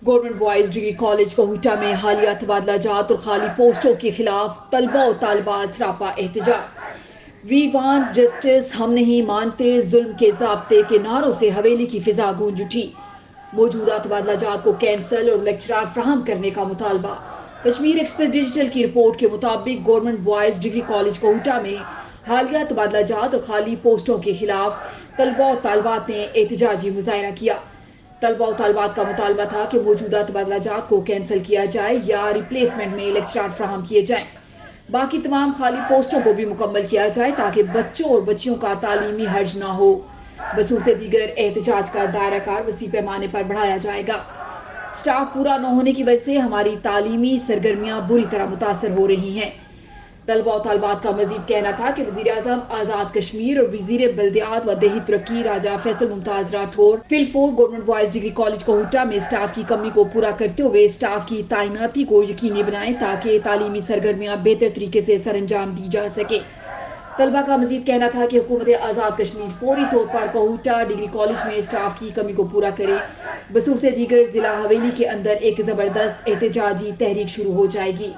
Government boys degree college کوہٹا میں حالیہ تبادلہ جات اور خالی پوسٹوں کے خلاف طلباء و طالبات سراپا احتجاج۔ وی وانٹ جسٹس، ہم نہیں مانتے ظلم کے ضابطے کے نعروں سے حویلی کی فضا گونج اٹھی۔ موجودہ تبادلہ جات کو کینسل اور لیکچرار فراہم کرنے کا مطالبہ۔ کشمیر ایکسپریس ڈیجیٹل کی رپورٹ کے مطابق گورنمنٹ بوائز ڈگری کالج کوہٹا میں حالیہ تبادلہ جات اور خالی پوسٹوں کے خلاف طلباء و طالبات نے احتجاجی مظاہرہ کیا۔ طلباء و طالبات کا مطالبہ تھا کہ موجودہ تبادلہ جات کو کینسل کیا جائے یا ریپلیسمنٹ میں لیکچرار فراہم کیے جائیں۔ باقی تمام خالی پوسٹوں کو بھی مکمل کیا جائے تاکہ بچوں اور بچیوں کا تعلیمی حرج نہ ہو۔ بصورت دیگر احتجاج کا دائرہ کار وسیع پیمانے پر بڑھایا جائے گا۔ سٹاف پورا نہ ہونے کی وجہ سے ہماری تعلیمی سرگرمیاں بری طرح متاثر ہو رہی ہیں۔ طلباء و طالبات کا مزید کہنا تھا کہ وزیر اعظم آزاد کشمیر اور وزیر بلدیات و دیہی ترقی راجہ فیصل ممتاز راٹھور فی الفور گورنمنٹ بوائز ڈگری کالج کوہٹا میں سٹاف کی کمی کو پورا کرتے ہوئے سٹاف کی تعیناتی کو یقینی بنائیں تاکہ تعلیمی سرگرمیاں بہتر طریقے سے سر انجام دی جا سکے۔ طلباء کا مزید کہنا تھا کہ حکومت آزاد کشمیر فوری طور پر کوہٹا ڈگری کالج میں سٹاف کی کمی کو پورا کرے۔ بصورت دیگر ضلع حویلی کے اندر ایک زبردست احتجاجی تحریک شروع ہو جائے گی۔